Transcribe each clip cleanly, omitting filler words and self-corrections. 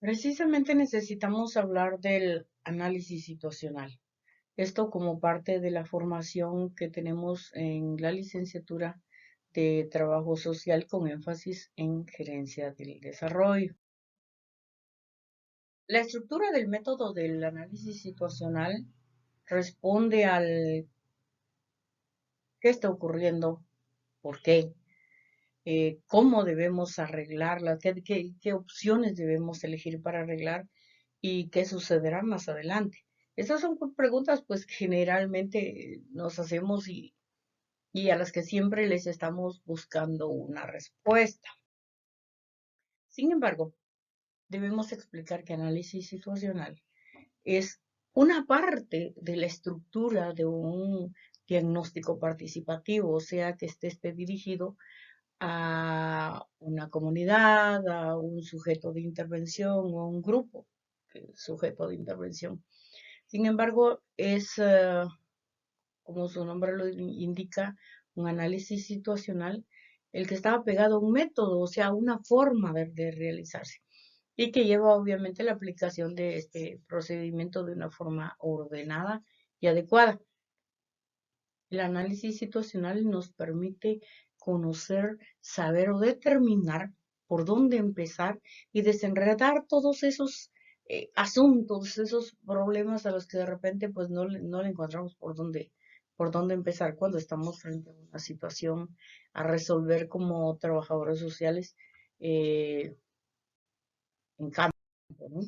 Precisamente necesitamos hablar del análisis situacional. Esto como parte de la formación que tenemos en la licenciatura de Trabajo Social con énfasis en gerencia del desarrollo. La estructura del método del análisis situacional responde al qué está ocurriendo, por qué, cómo debemos arreglarla, qué opciones debemos elegir para arreglar y qué sucederá más adelante. Estas son preguntas pues que generalmente nos hacemos y a las que siempre les estamos buscando una respuesta. Sin embargo, debemos explicar que análisis situacional es una parte de la estructura de un diagnóstico participativo, o sea, que esté dirigido a una comunidad, a un sujeto de intervención o a un grupo sujeto de intervención. Sin embargo, es, como su nombre lo indica, un análisis situacional, el que está pegado a un método, o sea, una forma de realizarse, y que lleva obviamente la aplicación de este procedimiento de una forma ordenada y adecuada. El análisis situacional nos permite conocer, saber o determinar por dónde empezar y desenredar todos esos asuntos, esos problemas a los que de repente pues no le encontramos por dónde empezar cuando estamos frente a una situación a resolver como trabajadores sociales eh, en campo, ¿no?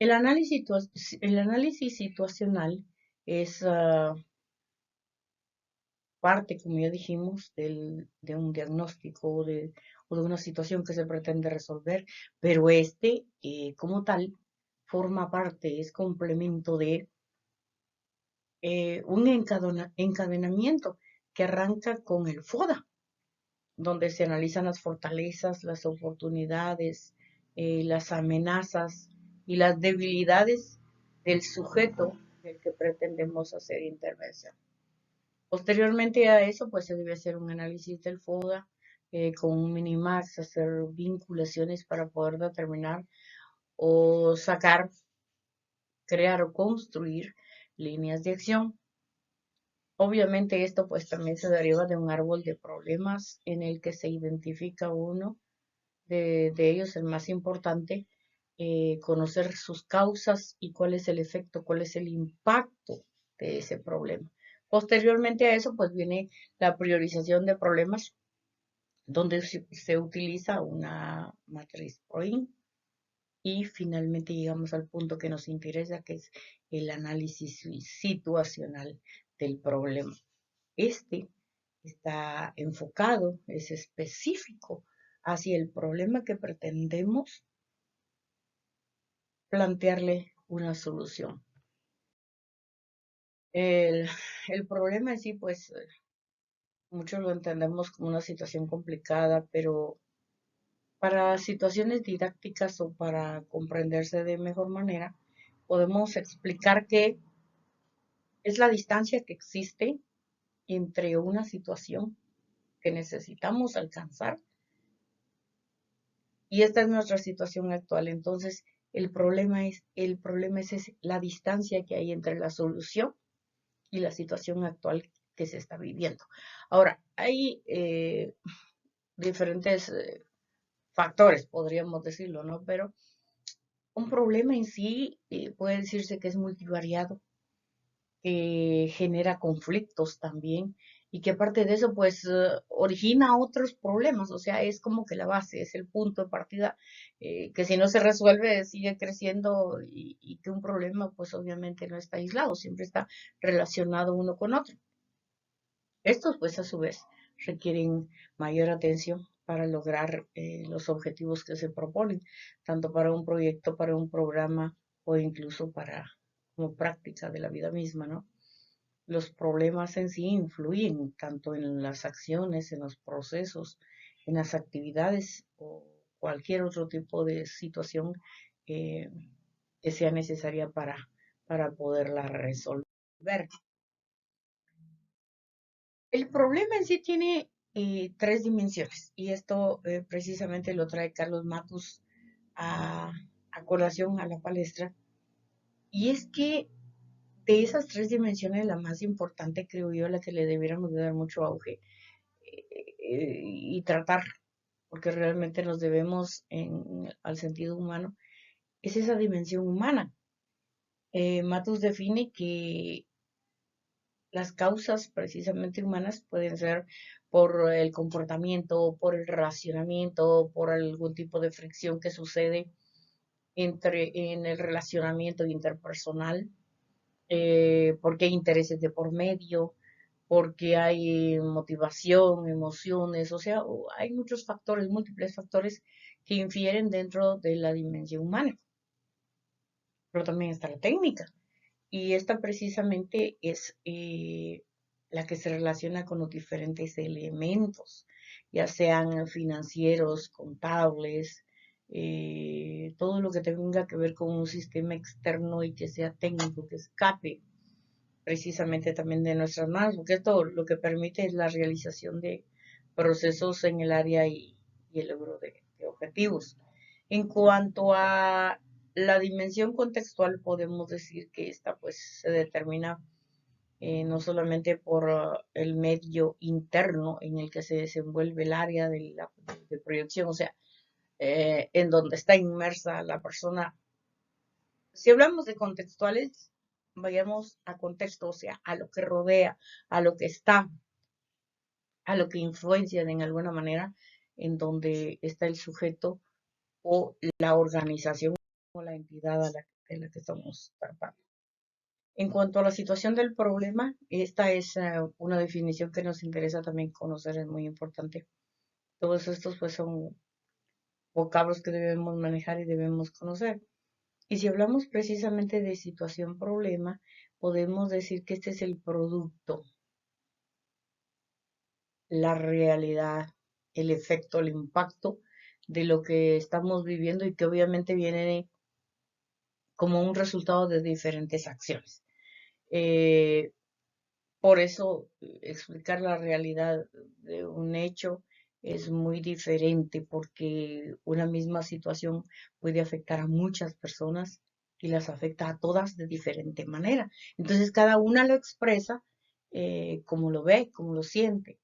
El análisis situacional es parte, como ya dijimos, de un diagnóstico o de una situación que se pretende resolver, pero este, como tal, forma parte, es complemento de un encadenamiento que arranca con el FODA, donde se analizan las fortalezas, las oportunidades, las amenazas y las debilidades del sujeto del que pretendemos hacer intervención. Posteriormente a eso, pues se debe hacer un análisis del FODA con un minimax, hacer vinculaciones para poder determinar o sacar, crear o construir líneas de acción. Obviamente esto pues también se deriva de un árbol de problemas en el que se identifica uno de ellos, el más importante, conocer sus causas y cuál es el efecto, cuál es el impacto de ese problema. Posteriormente a eso, pues viene la priorización de problemas, donde se utiliza una matriz PROIN y finalmente llegamos al punto que nos interesa, que es el análisis situacional del problema. Este está enfocado, es específico hacia el problema que pretendemos plantearle una solución. El, el problema en sí, pues muchos lo entendemos como una situación complicada, pero para situaciones didácticas o para comprenderse de mejor manera, podemos explicar que es la distancia que existe entre una situación que necesitamos alcanzar y esta es nuestra situación actual. Entonces, el problema es la distancia que hay entre la solución y la situación actual que se está viviendo. Ahora, hay diferentes factores, podríamos decirlo, ¿no? Pero un problema en sí puede decirse que es multivariado, que genera conflictos también y que aparte de eso, pues origina otros problemas, o sea, es como que la base, es el punto de partida, que si no se resuelve sigue creciendo y que un problema, pues obviamente no está aislado, siempre está relacionado uno con otro. Estos, pues, a su vez, requieren mayor atención para lograr los objetivos que se proponen, tanto para un proyecto, para un programa o incluso para como práctica de la vida misma, ¿no? Los problemas en sí influyen tanto en las acciones, en los procesos, en las actividades o cualquier otro tipo de situación eh, que sea necesaria para poderla resolver. El problema en sí tiene tres dimensiones y esto precisamente lo trae Carlos Matus a colación a la palestra, y es que de esas tres dimensiones, la más importante, creo yo, la que le debiéramos de dar mucho auge y tratar, porque realmente nos debemos al sentido humano, es esa dimensión humana. Matus define que las causas precisamente humanas pueden ser por el comportamiento, por el racionamiento, por algún tipo de fricción que sucede en el relacionamiento interpersonal, porque hay intereses de por medio, porque hay motivación, emociones, o sea, hay muchos factores, múltiples factores que infieren dentro de la dimensión humana. Pero también está la técnica, y esta precisamente es la que se relaciona con los diferentes elementos, ya sean financieros, contables, todo lo que tenga que ver con un sistema externo y que sea técnico, que escape precisamente también de nuestras manos, porque esto lo que permite es la realización de procesos en el área y el logro de objetivos. En cuanto a la dimensión contextual, podemos decir que esta pues se determina no solamente por el medio interno en el que se desenvuelve el área de proyección, o sea, en donde está inmersa la persona. Si hablamos de contextuales, vayamos a contexto, o sea, a lo que rodea, a lo que está, a lo que influencia en alguna manera en donde está el sujeto o la organización o la entidad de la que estamos tratando. En cuanto a la situación del problema, esta es una definición que nos interesa también conocer, es muy importante. Todos estos pues son vocablos que debemos manejar y debemos conocer. Y si hablamos precisamente de situación-problema, podemos decir que este es el producto, la realidad, el efecto, el impacto de lo que estamos viviendo y que obviamente viene como un resultado de diferentes acciones. Eh, por eso explicar la realidad de un hecho es muy diferente porque una misma situación puede afectar a muchas personas y las afecta a todas de diferente manera. Entonces cada una lo expresa como lo ve, como lo siente,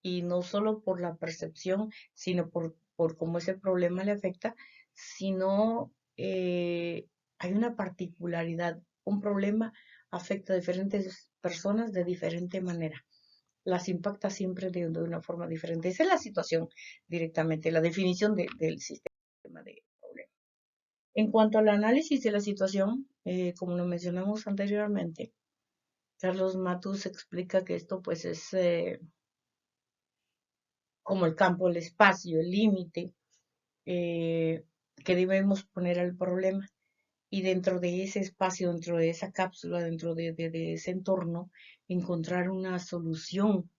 y no solo por la percepción, sino por cómo ese problema le afecta, sino hay una particularidad. Un problema afecta a diferentes personas de diferente manera. Las impacta siempre de una forma diferente. Esa es la situación directamente, la definición del sistema de problema. En cuanto al análisis de la situación, como lo mencionamos anteriormente, Carlos Matus explica que esto pues es como el campo, el espacio, el límite que debemos poner al problema. Y dentro de ese espacio, dentro de esa cápsula, dentro de ese entorno, encontrar una solución,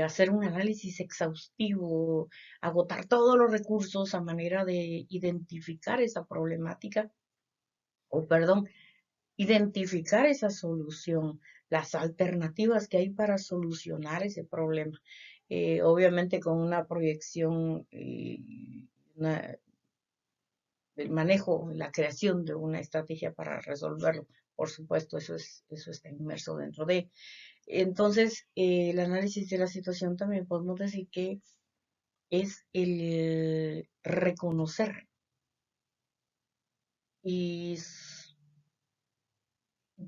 hacer un análisis exhaustivo, agotar todos los recursos a manera de identificar esa problemática, o perdón, identificar esa solución, las alternativas que hay para solucionar ese problema. Obviamente con una proyección y el manejo, la creación de una estrategia para resolverlo. Por supuesto, eso está inmerso dentro de. Entonces, el análisis de la situación también podemos decir que es el reconocer y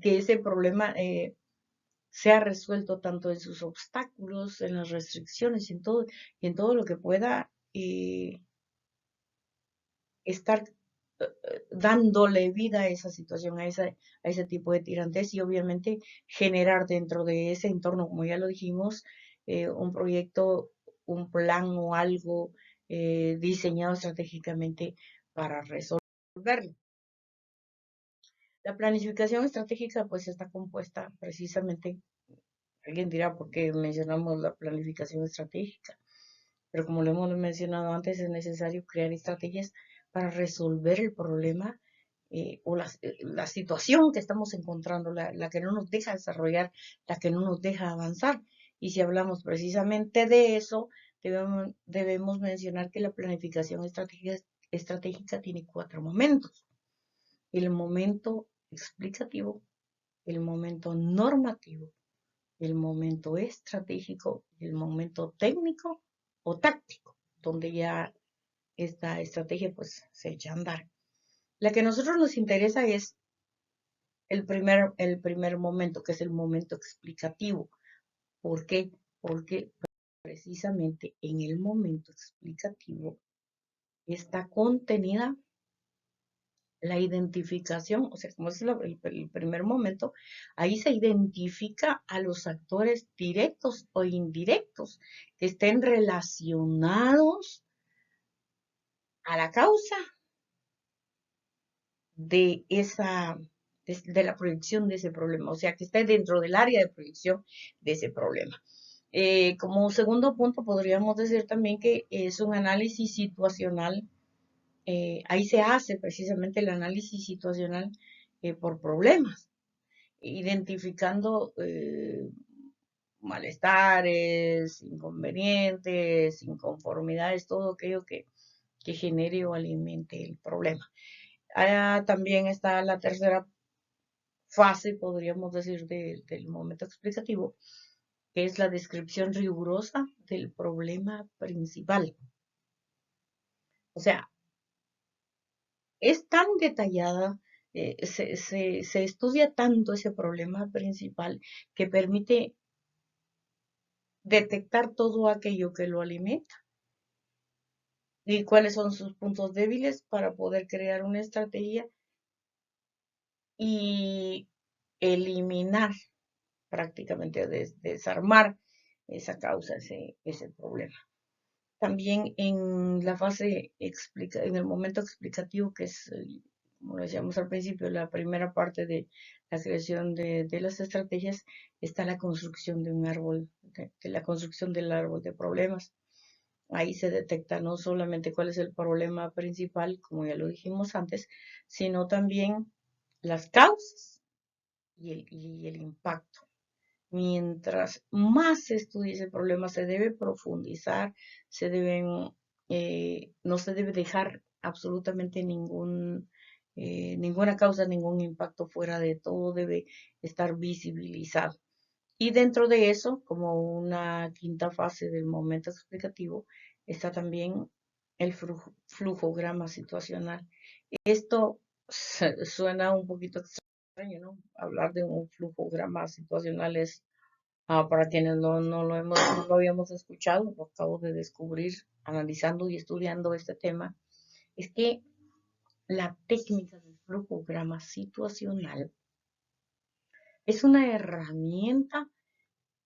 que ese problema sea resuelto tanto en sus obstáculos, en las restricciones, y en todo lo que pueda estar dándole vida a esa situación, a ese tipo de tirantes, y obviamente generar dentro de ese entorno, como ya lo dijimos, un proyecto, un plan o algo diseñado estratégicamente para resolverlo. La planificación estratégica pues está compuesta precisamente, alguien dirá por qué mencionamos la planificación estratégica, pero como lo hemos mencionado antes, es necesario crear estrategias para resolver el problema o la situación que estamos encontrando, la que no nos deja desarrollar, la que no nos deja avanzar. Y si hablamos precisamente de eso, debemos mencionar que la planificación estratégica estratégica tiene 4 momentos. El momento explicativo, el momento normativo, el momento estratégico y el momento técnico o táctico, donde ya esta estrategia pues se echa a andar. La que a nosotros nos interesa es el primer momento, que es el momento explicativo. ¿Por qué? Porque precisamente en el momento explicativo está contenida la identificación, o sea, como es el primer momento, ahí se identifica a los actores directos o indirectos que estén relacionados a la causa de esa, de la proyección de ese problema, o sea, que esté dentro del área de proyección de ese problema. Como segundo punto, podríamos decir también que es un análisis situacional. Ahí se hace precisamente el análisis situacional por problemas, identificando malestares, inconvenientes, inconformidades, todo aquello que genere o alimente el problema. También está la tercera fase, podríamos decir, del momento explicativo, que es la descripción rigurosa del problema principal. O sea, es tan detallada, se estudia tanto ese problema principal que permite detectar todo aquello que lo alimenta y cuáles son sus puntos débiles para poder crear una estrategia y eliminar prácticamente, desarmar esa causa, ese problema. También en la fase en el momento explicativo, que es, como decíamos al principio, la primera parte de la creación de las estrategias, está la construcción de un árbol, de la construcción del árbol de problemas. Ahí se detecta no solamente cuál es el problema principal, como ya lo dijimos antes, sino también las causas y el impacto. Mientras más se estudie ese problema, se debe profundizar, no se debe dejar absolutamente ninguna causa, ningún impacto fuera de todo, debe estar visibilizado. Y dentro de eso, como una quinta fase del momento explicativo, está también el flujograma situacional. Esto suena un poquito extraño, ¿no? Hablar de un flujograma situacional es, para quienes no lo habíamos escuchado, lo acabo de descubrir analizando y estudiando este tema, es que la técnica del flujograma situacional es una herramienta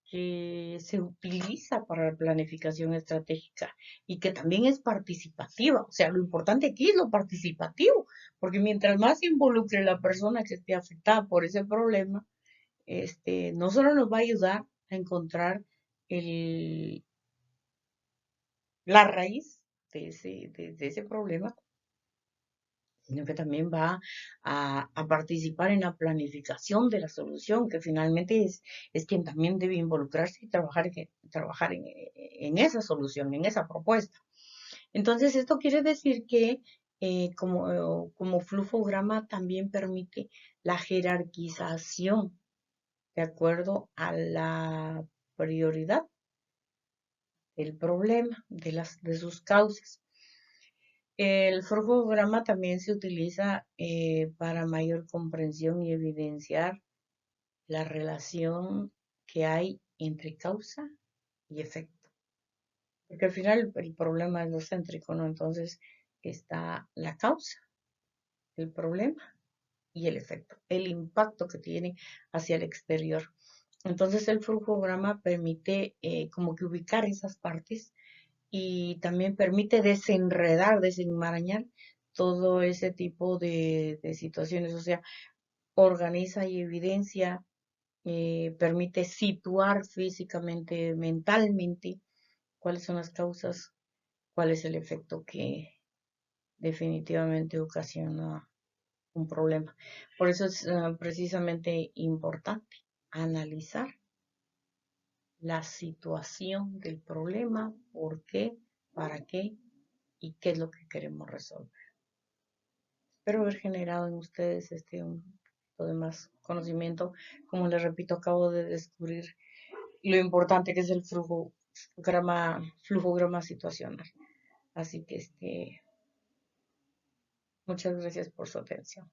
que se utiliza para la planificación estratégica y que también es participativa. O sea, lo importante aquí es lo participativo, porque mientras más se involucre la persona que esté afectada por ese problema, no solo nos va a ayudar a encontrar el, la raíz de ese problema, sino que también va a participar en la planificación de la solución, que finalmente es quien también debe involucrarse y trabajar en esa solución, en esa propuesta. Entonces, esto quiere decir que como flujograma también permite la jerarquización de acuerdo a la prioridad del problema, de sus causas. El flujograma también se utiliza para mayor comprensión y evidenciar la relación que hay entre causa y efecto. Porque al final el problema es lo céntrico, ¿no? Entonces está la causa, el problema y el efecto, el impacto que tiene hacia el exterior. Entonces el flujograma permite como que ubicar esas partes y también permite desenredar, desenmarañar todo ese tipo de situaciones, o sea, organiza y evidencia, permite situar físicamente, mentalmente, cuáles son las causas, cuál es el efecto que definitivamente ocasiona un problema. Por eso es precisamente importante analizar la situación del problema, por qué, para qué y qué es lo que queremos resolver. Espero haber generado en ustedes un poquito de más conocimiento. Como les repito, acabo de descubrir lo importante que es el flujograma situacional. Así que muchas gracias por su atención.